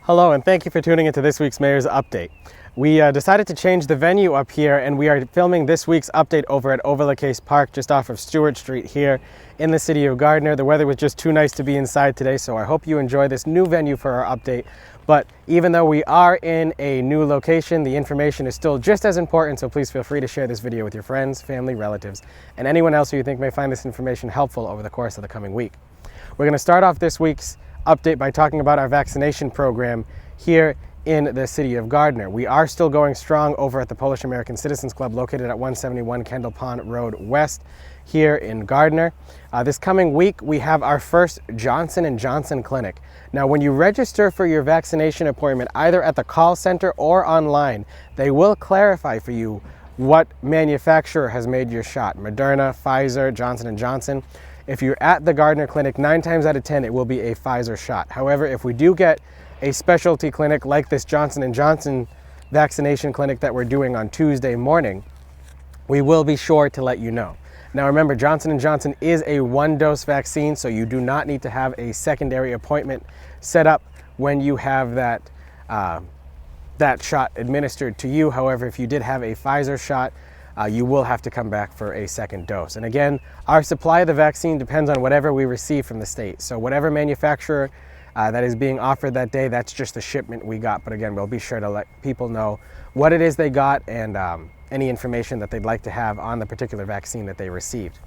Hello, and thank you for tuning into this week's Mayor's Update. We decided to change the venue up here, and we are filming this week's update over at Overlook Case Park, just off of Stewart Street here in the city of Gardner. The weather was just too nice to be inside today, so I hope you enjoy this new venue for our update. But even though we are in a new location, the information is still just as important, so please feel free to share this video with your friends, family, relatives, and anyone else who you think may find this information helpful over the course of the coming week. We're going to start off this week's update by talking about our vaccination program here in the city of Gardner. We are still going strong over at the Polish American Citizens Club located at 171 Kendall Pond Road West here in Gardner. This coming week we have our first Johnson & Johnson clinic. Now when you register for your vaccination appointment either at the call center or online, they will clarify for you what manufacturer has made your shot. Moderna, Pfizer, Johnson & Johnson. If you're at the Gardner clinic, 9 times out of 10 it will be a Pfizer shot. However, if we do get a specialty clinic like this Johnson & Johnson vaccination clinic that we're doing on Tuesday morning, we will be sure to let you know. Now remember, Johnson & Johnson is a 1-dose vaccine, so you do not need to have a secondary appointment set up when you have that shot administered to you. However, if you did have a Pfizer shot, you will have to come back for a second dose. And again, our supply of the vaccine depends on whatever we receive from the state. So whatever manufacturer that is being offered that day, that's just the shipment we got. But again, we'll be sure to let people know what it is they got and any information that they'd like to have on the particular vaccine that they received.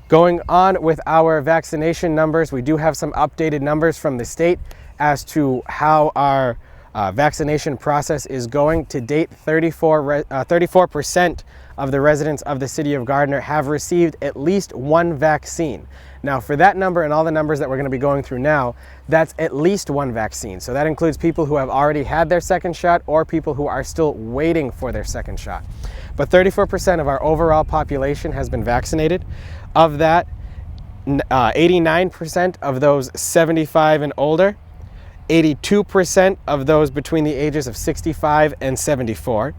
Going on with our vaccination numbers, we do have some updated numbers from the state as to how our vaccination process is going. To date, 34% of the residents of the city of Gardner have received at least one vaccine. Now for that number and all the numbers that we're going to be going through now, that's at least one vaccine. So that includes people who have already had their second shot or people who are still waiting for their second shot. But 34% of our overall population has been vaccinated. Of that, 89% of those 75 and older, 82% of those between the ages of 65 and 74,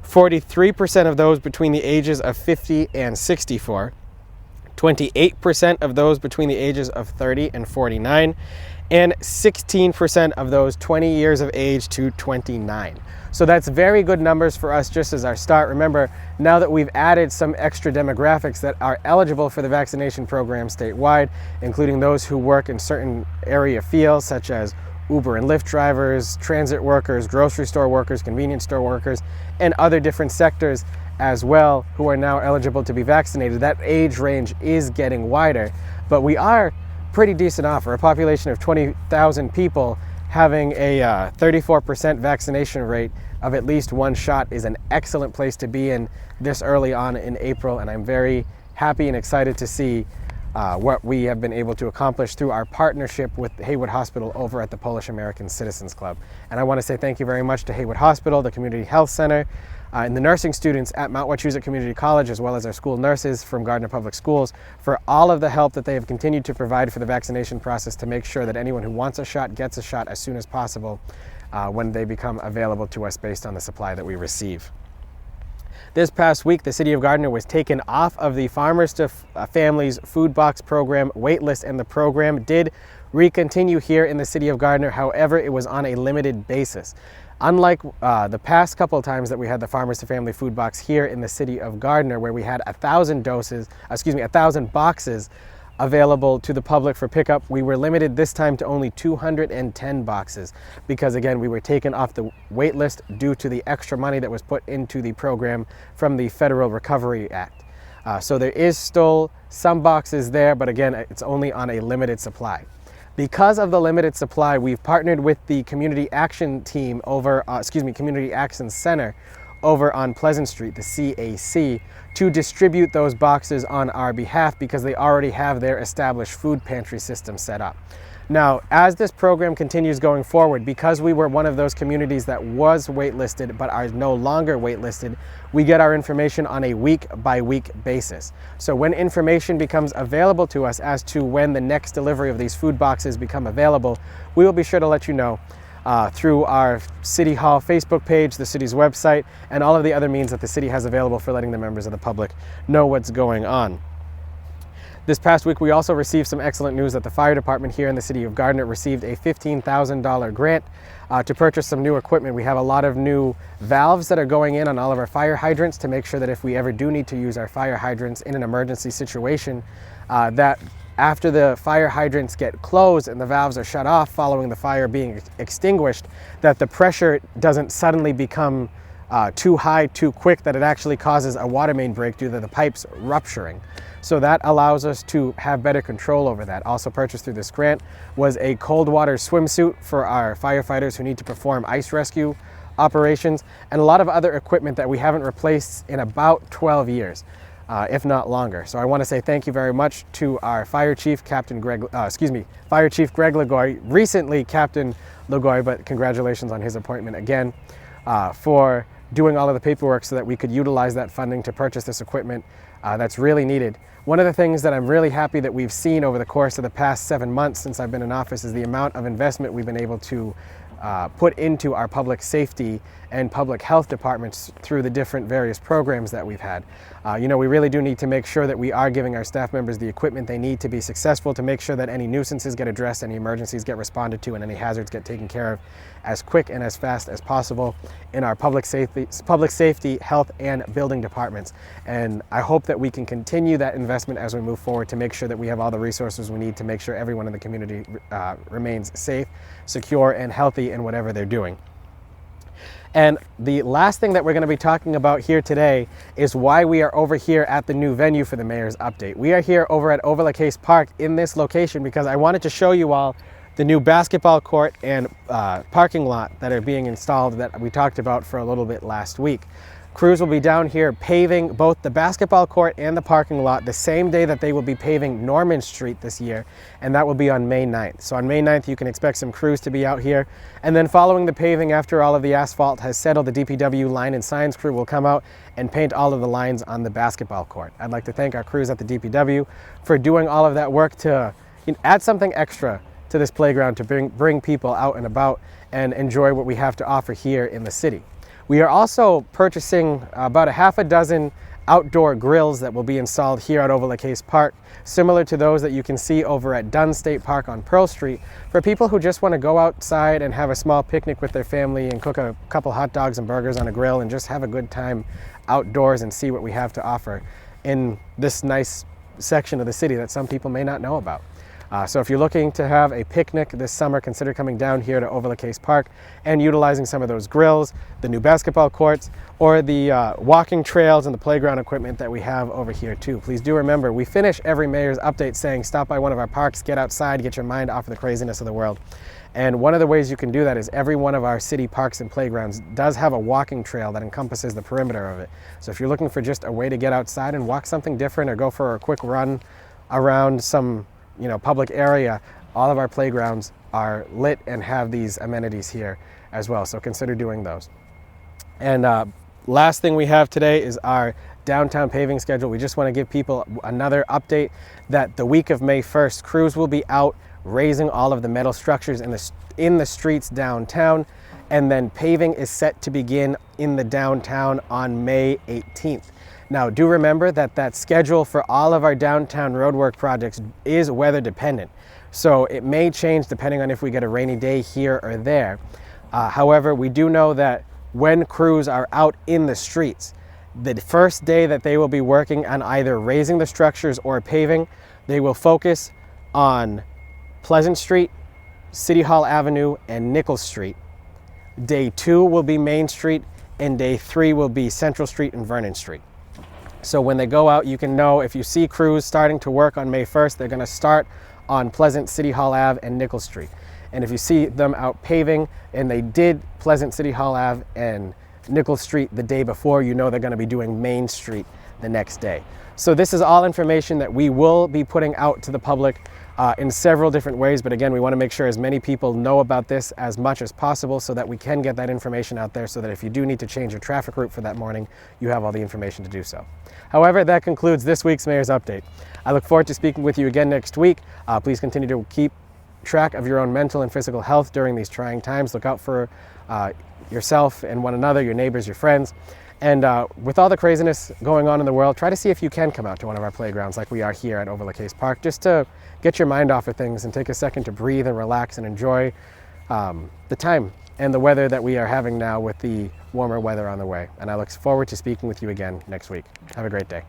43% of those between the ages of 50 and 64, 28% of those between the ages of 30 and 49, and 16% of those 20 years of age to 29. So that's very good numbers for us just as our start. Remember, now that we've added some extra demographics that are eligible for the vaccination program statewide, including those who work in certain area fields such as Uber and Lyft drivers, transit workers, grocery store workers, convenience store workers, and other different sectors as well who are now eligible to be vaccinated. That age range is getting wider, but we are pretty decent off. For a population of 20,000 people, having a 34% vaccination rate of at least one shot is an excellent place to be in this early on in April, and I'm very happy and excited to see what we have been able to accomplish through our partnership with Haywood Hospital over at the Polish American Citizens Club. And I want to say thank you very much to Haywood Hospital, the Community Health Center, and the nursing students at Mount Wachusett Community College, as well as our school nurses from Gardner Public Schools, for all of the help that they have continued to provide for the vaccination process to make sure that anyone who wants a shot gets a shot as soon as possible when they become available to us based on the supply that we receive. This past week, the city of Gardner was taken off of the Farmers to Families Food Box Program waitlist, and the program did recontinue here in the city of Gardner. However, it was on a limited basis. Unlike the past couple of times that we had the Farmers to Family Food Box here in the city of Gardner, where we had 1,000 boxes available to the public for pickup, we were limited this time to only 210 boxes because, again, we were taken off the wait list due to the extra money that was put into the program from the Federal Recovery Act. So there is still some boxes there, but again, it's only on a limited supply. Because of the limited supply, we've partnered with the Community Action Team over, Community Action Center over on Pleasant Street, the CAC, to distribute those boxes on our behalf because they already have their established food pantry system set up. Now, as this program continues going forward, because we were one of those communities that was waitlisted but are no longer waitlisted, we get our information on a week-by-week basis. So when information becomes available to us as to when the next delivery of these food boxes become available, we will be sure to let you know through our City Hall Facebook page, the city's website, and all of the other means that the city has available for letting the members of the public know what's going on. This past week, we also received some excellent news that the fire department here in the city of Gardner received a $15,000 grant to purchase some new equipment. We have a lot of new valves that are going in on all of our fire hydrants to make sure that if we ever do need to use our fire hydrants in an emergency situation, that after the fire hydrants get closed and the valves are shut off following the fire being extinguished, that the pressure doesn't suddenly become too high too quick, that it actually causes a water main break due to the pipes rupturing. So that allows us to have better control over that. Also purchased through this grant was a cold water swimsuit for our firefighters who need to perform ice rescue operations, and a lot of other equipment that we haven't replaced in about 12 years, if not longer. So I want to say thank you very much to our Fire Chief, Fire Chief Greg Lagoy, recently Captain Lagoy, but congratulations on his appointment again, for doing all of the paperwork so that we could utilize that funding to purchase this equipment that's really needed. One of the things that I'm really happy that we've seen over the course of the past 7 months since I've been in office is the amount of investment we've been able to put into our public safety and public health departments through the different various programs that we've had. You know, we really do need to make sure that we are giving our staff members the equipment they need to be successful, to make sure that any nuisances get addressed, any emergencies get responded to, and any hazards get taken care of as quick and as fast as possible in our public safety, health, and building departments. And I hope that we can continue that investment as we move forward to make sure that we have all the resources we need to make sure everyone in the community remains safe, secure, and healthy in whatever they're doing. And the last thing that we're going to be talking about here today is why we are over here at the new venue for the Mayor's Update. We are here over at Overlook Hayes Park in this location because I wanted to show you all the new basketball court and parking lot that are being installed that we talked about for a little bit last week. Crews will be down here paving both the basketball court and the parking lot the same day that they will be paving Norman Street this year, and that will be on May 9th. So on May 9th, you can expect some crews to be out here. And then following the paving, after all of the asphalt has settled, the DPW line and signs crew will come out and paint all of the lines on the basketball court. I'd like to thank our crews at the DPW for doing all of that work to add something extra to this playground, to bring people out and about and enjoy what we have to offer here in the city. We are also purchasing about a half a dozen outdoor grills that will be installed here at Overlook Hayes Park, similar to those that you can see over at Dunn State Park on Pearl Street, for people who just want to go outside and have a small picnic with their family and cook a couple hot dogs and burgers on a grill and just have a good time outdoors and see what we have to offer in this nice section of the city that some people may not know about. So if you're looking to have a picnic this summer, consider coming down here to Overlook Hayes Park and utilizing some of those grills, the new basketball courts, or the walking trails and the playground equipment that we have over here too. Please do remember, we finish every Mayor's Update saying, stop by one of our parks, get outside, get your mind off of the craziness of the world. And one of the ways you can do that is every one of our city parks and playgrounds does have a walking trail that encompasses the perimeter of it. So if you're looking for just a way to get outside and walk something different or go for a quick run around some public area, all of our playgrounds are lit and have these amenities here as well. So consider doing those. And last thing we have today is our downtown paving schedule. We just want to give people another update that the week of May 1st, crews will be out raising all of the metal structures in the streets downtown, and then paving is set to begin in the downtown on May 18th. Now, do remember that schedule for all of our downtown roadwork projects is weather dependent. So it may change depending on if we get a rainy day here or there. However, we do know that when crews are out in the streets, the first day that they will be working on either raising the structures or paving, they will focus on Pleasant Street, City Hall Avenue, and Nicholson Street. Day 2 will be Main Street, and day 3 will be Central Street and Vernon Street. So when they go out, you can know if you see crews starting to work on May 1st, they're going to start on Pleasant, City Hall Ave, and Nicholson Street. And if you see them out paving and they did Pleasant, City Hall Ave, and Nicholson Street the day before, you know they're going to be doing Main Street the next day. So this is all information that we will be putting out to the public in several different ways, but again, we want to make sure as many people know about this as much as possible so that we can get that information out there, so that if you do need to change your traffic route for that morning, you have all the information to do so. However, that concludes this week's Mayor's Update. I look forward to speaking with you again next week. Please continue to keep track of your own mental and physical health during these trying times. Look out for yourself and one another, your neighbors, your friends, And with all the craziness going on in the world, try to see if you can come out to one of our playgrounds like we are here at Overlook Hayes Park, just to get your mind off of things and take a second to breathe and relax and enjoy the time and the weather that we are having now with the warmer weather on the way. And I look forward to speaking with you again next week. Have a great day.